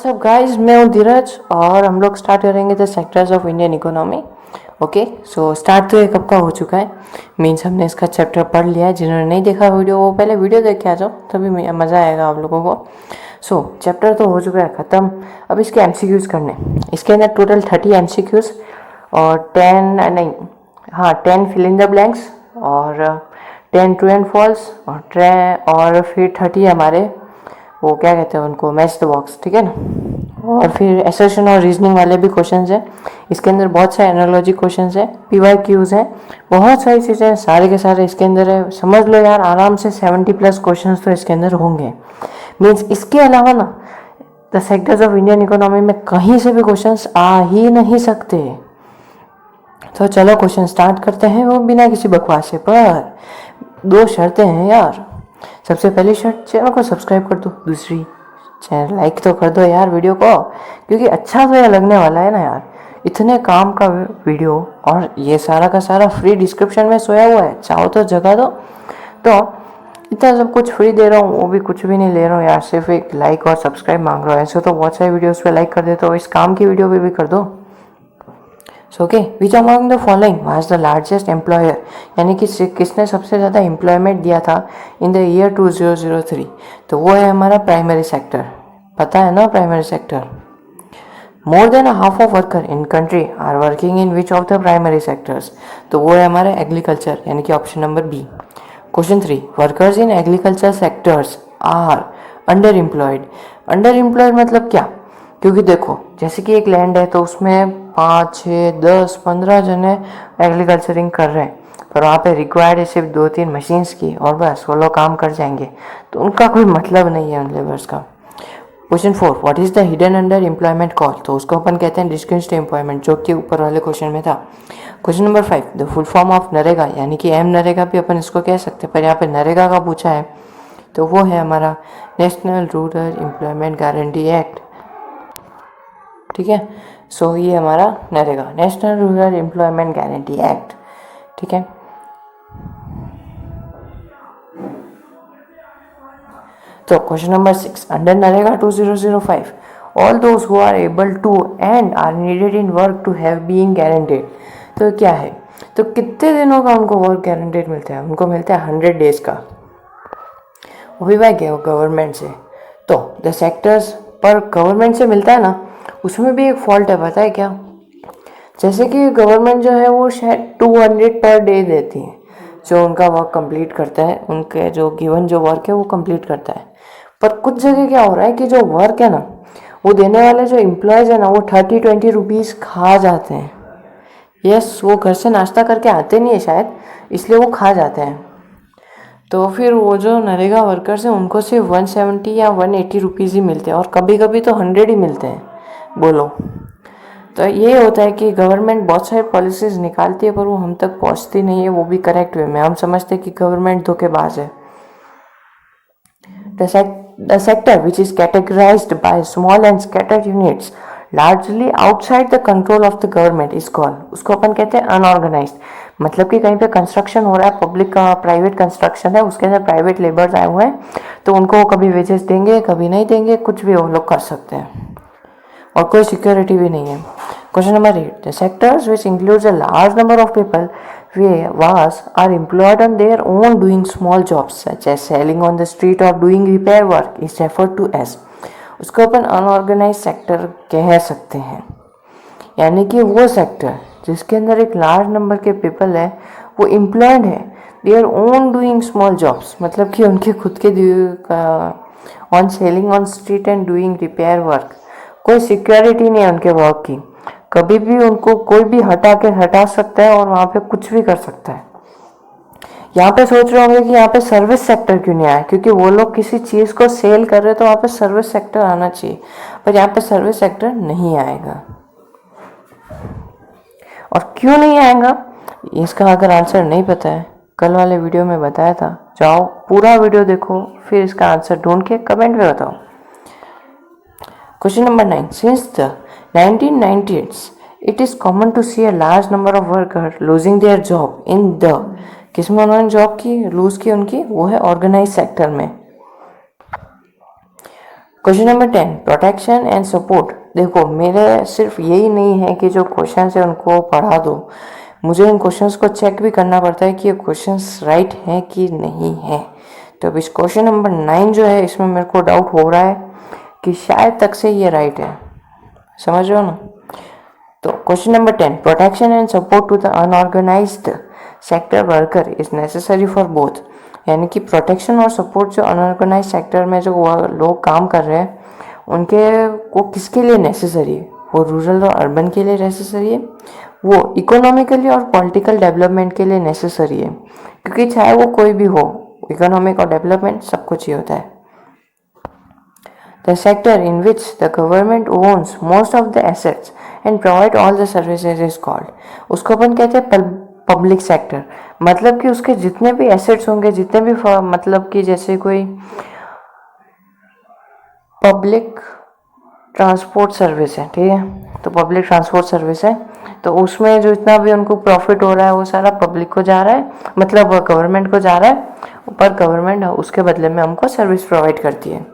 WhatsApp guys, मैं हूँ धीरज और हम लोग स्टार्ट करेंगे the sectors of Indian economy. Okay, so start तो एक हफ्ता हो चुका है। मीन्स हमने इसका चैप्टर पढ़ लिया है। जिन्होंने नहीं देखा वीडियो, वो पहले वीडियो देख के आ जाओ, तभी मज़ा आएगा आप लोगों को। सो चैप्टर तो हो चुका है ख़त्म। अब इसके एमसीक्यूज़ करने। इसके अंदर टोटल 30 एमसीक्यूज़ और 10 फिल इन द ब्लैंक्स और 10 ट्रू एंड फॉल्स और फिर 30 हमारे वो क्या कहते हैं उनको, मैच द बॉक्स, ठीक है ना। और फिर एसर्शन और रीजनिंग वाले भी क्वेश्चंस हैं। इसके अंदर बहुत सारे एनालॉजी क्वेश्चंस हैं, पीवाईक्यूज हैं, बहुत सारी चीज़ें हैं, सारे के सारे इसके अंदर है। समझ लो यार, आराम से 70+ क्वेश्चंस तो इसके अंदर होंगे। मीन्स इसके अलावा ना the sectors of Indian economy में कहीं से भी क्वेश्चंस आ ही नहीं सकते। तो चलो क्वेश्चन स्टार्ट करते हैं, वो बिना किसी बकवास से। पर 2 शर्तें हैं यार। सबसे पहली शर्ट, चैनल को सब्सक्राइब कर दो। दूसरी, चैनल लाइक तो कर दो यार वीडियो को, क्योंकि अच्छा तो यह लगने वाला है ना यार। इतने काम का वीडियो और ये सारा का सारा फ्री डिस्क्रिप्शन में सोया हुआ है, चाहो तो जगा दो। तो इतना सब कुछ फ्री दे रहा हूँ, वो भी कुछ भी नहीं ले रहा हूँ यार, सिर्फ एक लाइक और सब्सक्राइब मांग रहा हूँ। ऐसे तो बहुत सारी वीडियोस पे लाइक कर देते हो, इस काम की वीडियो पे भी कर दो। Okay, which among the following was the largest employer, यानी कि किसने सबसे ज़्यादा एम्प्लॉयमेंट दिया था इन द ईयर 2003। तो वो है हमारा प्राइमरी सेक्टर। पता है ना primary sector. More than half of worker in country are working in which of the primary sectors. तो वो है हमारा एग्रीकल्चर, यानी कि option number B. Question 3, workers in agriculture sectors are under employed. Under employed मतलब क्या? क्योंकि देखो, जैसे कि एक लैंड है तो उसमें 5, 6, 10, 15 जने एग्रीकल्चरिंग कर रहे हैं, पर वहाँ पे रिक्वायर्ड है सिर्फ 2-3 मशीन्स की, और बस वो लोग काम कर जाएंगे, तो उनका कोई मतलब नहीं है उन लेबर्स का। Question 4, what is the hidden under employment call. तो उसको अपन कहते हैं डिस्कंटिन्यूअस एम्प्लॉयमेंट, जो कि ऊपर वाले क्वेश्चन में था। Question number 5, the full form of NREGA, यानी कि एम नरेगा भी अपन इसको कह सकते हैं, पर यहाँ पे नरेगा का पूछा है, तो वो है हमारा national rural employment guarantee act, ठीक है। सो ये हमारा NREGA, national rural employment guarantee act, ठीक है। तो question number 6, under NREGA 2005 all those who are able to and are needed in work to have being guaranteed. तो क्या है, तो कितने दिनों का उनको वर्क गारंटेड मिलता है? उनको मिलता है 100 डेज का, वो भी भाई गवर्नमेंट से। तो द सेक्टर्स पर गवर्नमेंट से मिलता है ना, उसमें भी एक फॉल्ट है, पता है क्या? जैसे कि गवर्नमेंट जो है वो शायद 200 पर डे देती है, जो उनका वर्क कंप्लीट करता है, उनके जो गिवन जो वर्क है वो कंप्लीट करता है। पर कुछ जगह क्या हो रहा है कि जो वर्क है ना, वो देने वाले जो एम्प्लॉयज़ है ना, वो 30-20 रुपीज़ खा जाते हैं। यस, वो घर से नाश्ता करके आते नहीं है शायद, इसलिए वो खा जाते हैं। तो फिर वो जो नरेगा वर्कर्स हैं उनको सिर्फ 170 या 180 रुपीज़ ही मिलते हैं, और कभी कभी तो 100 ही मिलते हैं, बोलो। तो ये होता है कि गवर्नमेंट बहुत सारी पॉलिसीज़ निकालती है, पर वो हम तक पहुंचती नहीं है, वो भी करेक्ट वे में। हम समझते हैं कि गवर्नमेंट धोखेबाज है। The sector which is categorized by small and scattered units largely outside the control of the government is called, उसको अपन कहते हैं अनऑर्गेनाइज्ड। मतलब कि कहीं पे कंस्ट्रक्शन हो रहा है, पब्लिक का प्राइवेट कंस्ट्रक्शन है, उसके अंदर प्राइवेट लेबर्स आए हुए हैं, तो उनको कभी वेजेस देंगे कभी नहीं देंगे, कुछ भी वो लोग कर सकते हैं, और कोई सिक्योरिटी भी नहीं है। Question number 8, the sectors which includes a large number of people are employed on their own doing small jobs such as selling on the street or doing repair work is referred to as, उसको अपन unorganised sector कह सकते हैं। यानी कि वो sector जिसके अंदर एक लार्ज नंबर के पीपल है, वो एम्प्लॉयड है their own doing small jobs, मतलब कि उनके खुद के on selling on street and doing repair work, कोई सिक्योरिटी नहीं है उनके वर्क की, कभी भी उनको कोई भी हटा सकता है और वहाँ पे कुछ भी कर सकता है। यहाँ पे सोच रहे होंगे कि यहाँ पे सर्विस सेक्टर क्यों नहीं आया, क्योंकि वो लोग किसी चीज़ को सेल कर रहे हैं तो वहाँ पे सर्विस सेक्टर आना चाहिए, पर यहाँ पे सर्विस सेक्टर नहीं आएगा। और क्यों नहीं आएगा, इसका अगर आंसर नहीं पता है, कल वाले वीडियो में बताया था, जाओ पूरा वीडियो देखो, फिर इसका आंसर ढूंढ के कमेंट में बताओ। Question number 9, since the 1990s it is common to see a large number of workers losing their job in the, किसमें उन्होंने जॉब की लूज की उनकी, वो है ऑर्गेनाइज सेक्टर में। Question number 10, protection and support. देखो मेरे सिर्फ यही नहीं है कि जो क्वेश्चन है उनको पढ़ा दो, मुझे इन क्वेश्चंस को चेक भी करना पड़ता है कि ये क्वेश्चंस राइट हैं कि नहीं है। तो अब इस क्वेश्चन नंबर 9 जो है इसमें मेरे को डाउट हो रहा है कि शायद तक से ये राइट है, समझ रहे हो ना। तो question number 10, protection and support to the unorganised sector worker is necessary for both. यानी कि प्रोटेक्शन और सपोर्ट जो अनऑर्गेनाइज सेक्टर में जो लोग काम कर रहे हैं उनके को किसके लिए नेसेसरी है, वो रूरल और अर्बन के लिए नेसेसरी है, वो इकोनॉमिकली और पॉलिटिकल डेवलपमेंट के लिए नेसेसरी है। क्योंकि चाहे वो कोई भी हो, इकोनॉमिक और डेवलपमेंट सब कुछ ही होता है। The sector in which the government owns most of the assets and provide all the services is called, उसको अपन कहते हैं पब्लिक सेक्टर। मतलब कि उसके जितने भी एसेट्स होंगे, जितने भी मतलब कि जैसे कोई पब्लिक ट्रांसपोर्ट सर्विस है, ठीक है, तो पब्लिक ट्रांसपोर्ट सर्विस है, तो उसमें जो इतना भी उनको प्रॉफिट हो रहा है वो सारा पब्लिक को जा रहा है, मतलब गवर्नमेंट को जा रहा है, पर गवर्नमेंट उसके बदले में हमको सर्विस प्रोवाइड करती है।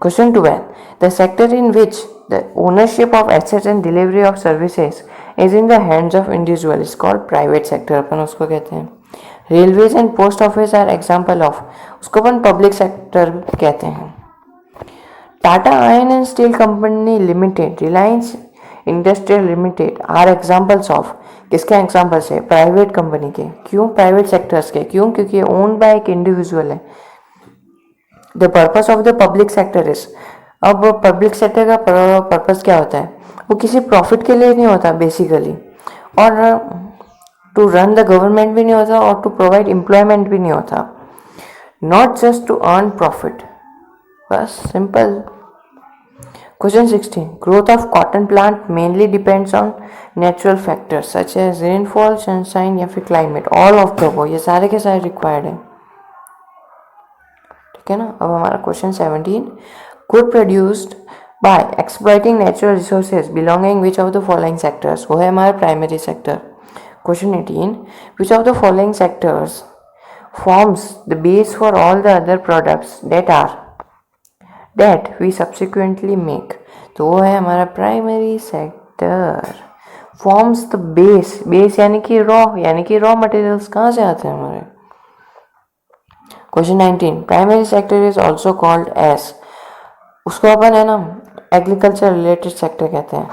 Question 12, the sector in which the ownership of assets and delivery of services is in the hands of individual is called private sector, अपन उसको कहते हैं। Railways and post office are example of, उसको अपन public sector कहते हैं। Tata Iron and Steel Company Limited, Reliance Industrial Limited are examples of, किसके examples है, प्राइवेट कंपनी के। क्यों प्राइवेट सेक्टर्स के, क्यों, क्योंकि ये ओन्ड बाय एक इंडिविजुअल है। The purpose of the public sector is, अब पब्लिक सेक्टर का पर्पस क्या होता है, वो किसी प्रॉफिट के लिए नहीं होता बेसिकली, और टू रन द गवर्नमेंट भी नहीं होता और टू प्रोवाइड एम्प्लॉयमेंट भी नहीं होता, not just to earn profit, बस simple. Question 16, growth of cotton plant mainly depends on natural factors such as rainfall, sunshine या फिर climate, all of the above, ये सारे के सारे required है, ठीक है ना। अब हमारा question 17, good produced by exploiting natural resources belonging which of the following sectors, वो है हमारा primary sector. Question 18, which of the following sectors forms the base for all the other products that we subsequently make, तो वो है हमारा primary sector. Forms the base, base यानी कि raw materials कहाँ से आते हैं हमारे। Question 19, primary sector is also called as, उसको अपन है ना एग्रीकल्चर रिलेटेड सेक्टर कहते हैं।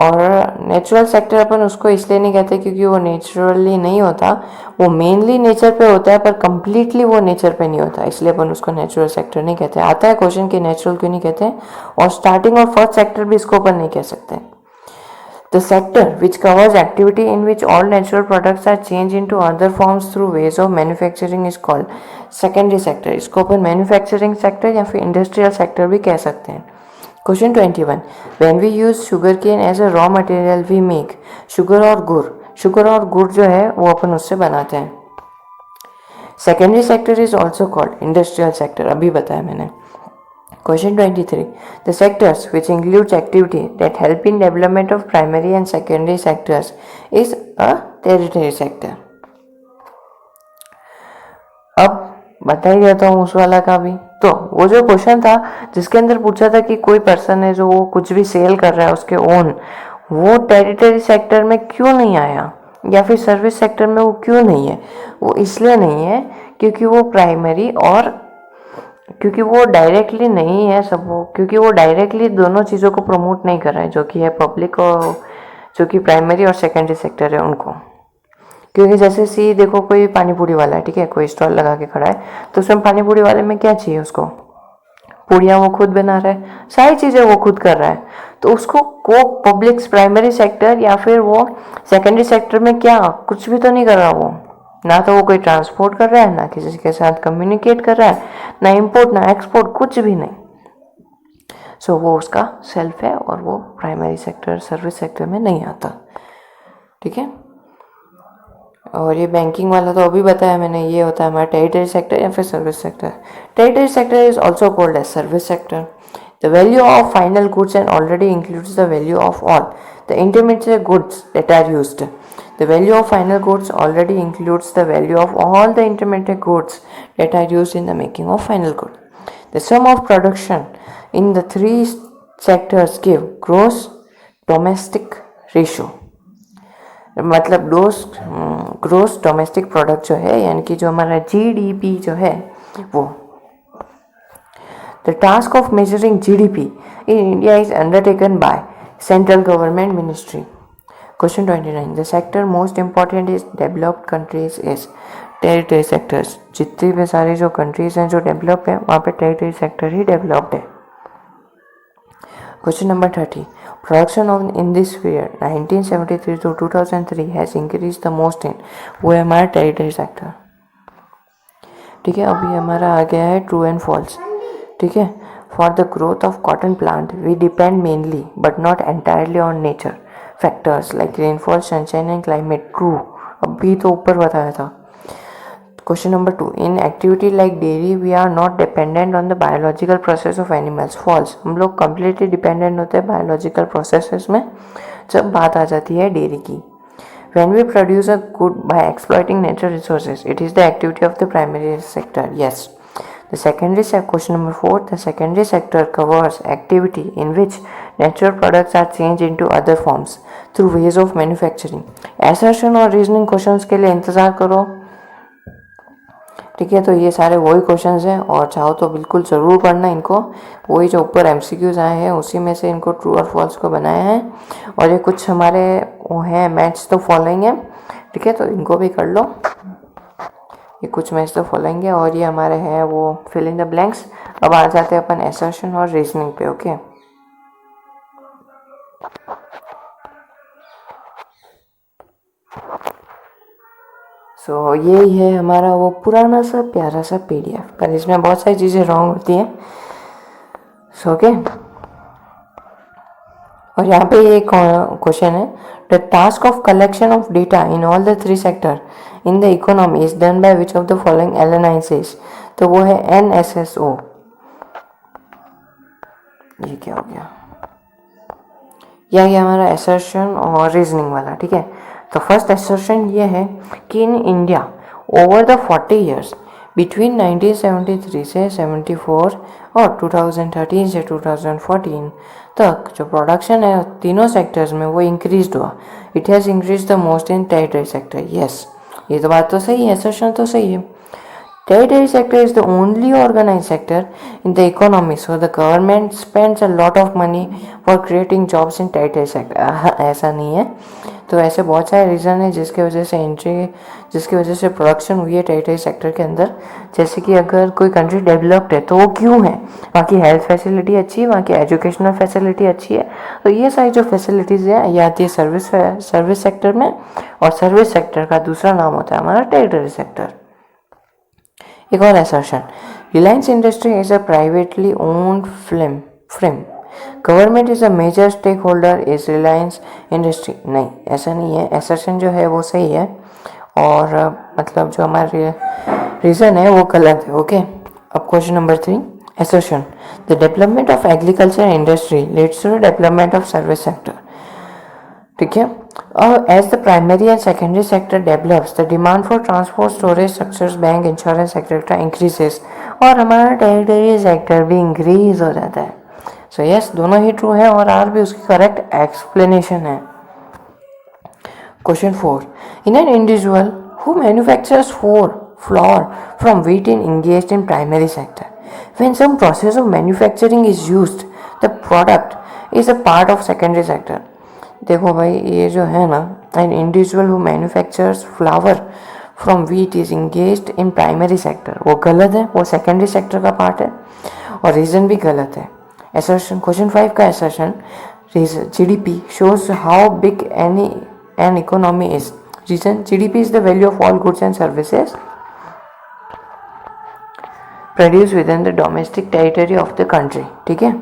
और नेचुरल सेक्टर अपन उसको इसलिए नहीं कहते क्योंकि वो नेचुरली नहीं होता, वो मेनली नेचर पे होता है पर कंप्लीटली वो नेचर पे नहीं होता, इसलिए अपन उसको नेचुरल सेक्टर नहीं कहते। आता है क्वेश्चन कि नेचुरल क्यों नहीं कहते, और स्टार्टिंग और फर्स्ट सेक्टर भी इसको अपन नहीं कह सकते। The sector which covers activity in which all natural products are change into other forms through ways of manufacturing is called secondary sector, इसको अपन मैन्युफैक्चरिंग सेक्टर या फिर इंडस्ट्रियल सेक्टर भी कह सकते हैं। Question 21, when we use sugar cane as a raw material we make sugar और गुड़ जो है वो अपन उससे बनाते हैं। Secondary sector is also called industrial sector, अभी बताया मैंने। Question 23, the sectors which includes activity that help in development of primary and secondary sectors is a territory sector. अब बता ही देता हूँ उस वाला का भी। तो वो जो क्वेश्चन था जिसके अंदर पूछा था कि कोई पर्सन है जो वो कुछ भी सेल कर रहा है उसके ओन, वो टेरिटरी सेक्टर में क्यों नहीं आया या फिर सर्विस सेक्टर में वो क्यों नहीं है, वो इसलिए नहीं है क्योंकि वो प्राइमरी और क्योंकि वो डायरेक्टली नहीं है सब वो, क्योंकि वो डायरेक्टली दोनों चीज़ों को प्रमोट नहीं कर रहा है, जो कि है पब्लिक और जो कि प्राइमरी और सेकेंडरी सेक्टर है उनको। क्योंकि जैसे सी देखो कोई पानी पूरी वाला है, ठीक है, कोई स्टॉल लगा के खड़ा है, तो उसमें पानी पूरी वाले में क्या चाहिए उसको, पूड़ियाँ वो खुद बना रहा है, सारी चीज़ें वो खुद कर रहा है, तो उसको वो पब्लिक प्राइमरी सेक्टर या फिर वो सेकेंडरी सेक्टर में क्या कुछ भी तो नहीं कर रहा वो, ना तो वो कोई ट्रांसपोर्ट कर रहा है, ना किसी के साथ कम्युनिकेट कर रहा है, ना इम्पोर्ट ना एक्सपोर्ट, कुछ भी नहीं। सो वो उसका सेल्फ है और वो प्राइमरी सेक्टर सर्विस सेक्टर में नहीं आता, ठीक है। और ये बैंकिंग वाला तो अभी बताया मैंने, ये होता है हमारा टेरिटरी सेक्टर या फिर service sector. Territory sector is also called as service sector. The value of final goods and already includes the value of all the intermediate goods that are used. The The value of final goods already includes the value of all the intermediate goods that are used in the making of final good. The sum of production in the three sectors give gross domestic ratio. मतलब gross domestic product जो है यानी कि जो हमारा GDP जो है वो. The task of measuring GDP in India is undertaken by Central Government Ministry. Question 29. The sector most important is developed countries is territory sectors. जितने भी सारे जो कंट्रीज हैं जो डेवलप है वहाँ पे टेरिटरी सेक्टर ही डेवलप्ड है. Question number 30. Production of in this period 1973 to 2003 has increase the most in. वो है हमारा टेरिटरी सेक्टर. ठीक है, अभी हमारा आ गया है ट्रू एंड फॉल्स. ठीक है. For the growth of cotton plant we depend mainly but not entirely on nature factors like rainfall, sunshine and climate. True, अभी तो ऊपर बताया था. Question number 2. In activity like dairy, we are not dependent on the biological process of animals. False. हम लोग completely dependent होते हैं biological processes में जब बात आ जाती है dairy की. When we produce a good by exploiting natural resources, it is the activity of the primary sector. Yes. The secondary question number 4. The secondary sector covers activity in which natural products are changed into other forms through ways of manufacturing. Assertion और reasoning questions के लिए इंतज़ार करो. ठीक है, तो ये सारे वही क्वेश्चंस हैं और चाहो तो बिल्कुल ज़रूर पढ़ना इनको. वही जो ऊपर MCQs आए हैं उसी में से इनको ट्रू और फॉल्स को बनाया है. और ये कुछ हमारे वो हैं मैथ्स तो फॉलोइंग है. ठीक है, तो इनको भी कर लो. ये कुछ मैथ्स तो फॉलोइंग है और ये हमारे हैं वो फिल इन द ब्लैंक्स. अब आ जाते हैं अपन एसर्शन और रीजनिंग पे. ओके, सो यही है हमारा वो पुराना सा प्यारा सा PDF, पर इसमें बहुत सारी चीज़ें रॉन्ग होती हैं. सो ओके, और यहाँ पे एक क्वेश्चन है. The task of collection of data in all the three sector in the economy is done by which of the following alliances. तो वो है NSSO. ये क्या हो गया? यह हमारा एसर्शन और रीजनिंग वाला. ठीक है, तो फर्स्ट एसर्शन ये है कि in India over the 40 years between 1973 से 74 और 2013 से 2014 तक जो प्रोडक्शन है तीनों सेक्टर्स में वो इंक्रीज हुआ. It has increase the most in territory sector. Yes, ये तो बात तो सही है, एसर्शन तो सही है. Territory sector is the only organized sector in the economy, so the government spends a lot of money for creating jobs in territory sector. ऐसा नहीं है, तो ऐसे बहुत सारे रीज़न है जिसके वजह से प्रोडक्शन हुई है टेरिटरी सेक्टर के अंदर. जैसे कि अगर कोई कंट्री डेवलप्ड है तो वो क्यों है? वहाँ की हेल्थ फैसिलिटी अच्छी है, वहाँ की एजुकेशनल फैसिलिटी अच्छी है. तो ये सारी जो फैसिलिटीज़ हैं ये आती है सर्विस सेक्टर में, और सर्विस सेक्टर का दूसरा नाम होता है हमारा टेरिटरी सेक्टर. एक और assertion, Reliance industry is a privately owned film. Government is a major stake holder is Reliance industry. नहीं, ऐसा नहीं है. असर्शन जो है वो सही है और मतलब जो हमारे रीज़न है वो गलत है. ओके, अब question number 3. Assertion, the development of agriculture industry leads to the development of service sector. ठीक है, as the primary and secondary sector develops, the demand for transport, storage structures, bank, insurance etc. increases और हमारा territory sector भी increase हो जाता है. So yes, दोनों ही true है और आर भी उसकी करेक्ट एक्सप्लेनेशन है. Question 4. In an individual who manufactures flour from wheat in engaged in primary sector, when some process of manufacturing is used, the product is a part of secondary sector. देखो भाई, ये जो है ना, an individual who manufactures flour from wheat is engaged in primary sector, वो गलत है, वो सेकेंडरी सेक्टर का पार्ट है और रीज़न भी गलत है. असर्शन, क्वेश्चन 5 का assertion, GDP shows how big an economy is. Reason, GDP is the value of all goods and services produced within the domestic territory of the country. ठीक है,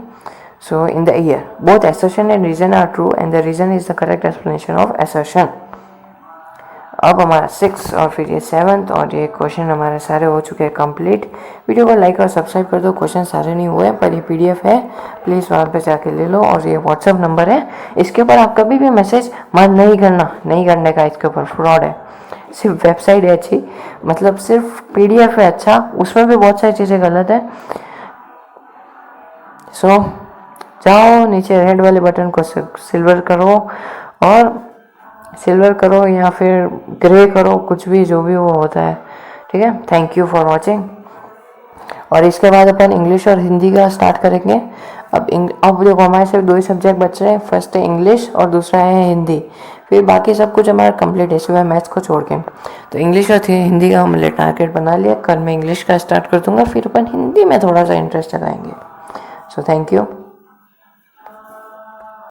so in the year both assertion and reason are true and the reason is the correct explanation of assertion. अब हमारा 6 और फिर ये 7th और ये question हमारे सारे हो चुके हैं कंप्लीट। वीडियो को लाइक और सब्सक्राइब कर दो। क्वेश्चन सारे नहीं हुए पर ये PDF है, प्लीज़ वहाँ पे जाके ले लो। और ये व्हाट्सअप नंबर है, इसके ऊपर आप कभी भी मैसेज मत नहीं करना, नहीं करने का, इसके ऊपर फ्रॉड है। सिर्फ वेबसाइट है अच्छी, मतलब सिर्फ PDF है अच्छा, उसमें भी बहुत सारी चीज़ें गलत है। सो जाओ नीचे रेड वाले बटन को सिल्वर करो, और सिल्वर करो या फिर ग्रे करो, कुछ भी जो भी वो होता है, ठीक है। Thank you for watching. और इसके बाद अपन इंग्लिश और हिंदी का स्टार्ट करेंगे। अब देखो हमारे सिर्फ 2 ही सब्जेक्ट बच रहे हैं, फर्स्ट है इंग्लिश और दूसरा है हिंदी। फिर बाकी सब कुछ हमारा कंप्लीट है सिवाय मैथ्स को छोड़ के। तो इंग्लिश और हिंदी का हमने टारगेट बना लिया। कल मैं इंग्लिश का स्टार्ट कर दूंगा, फिर अपन हिंदी में थोड़ा सा इंटरेस्ट लगाएंगे। So thank you.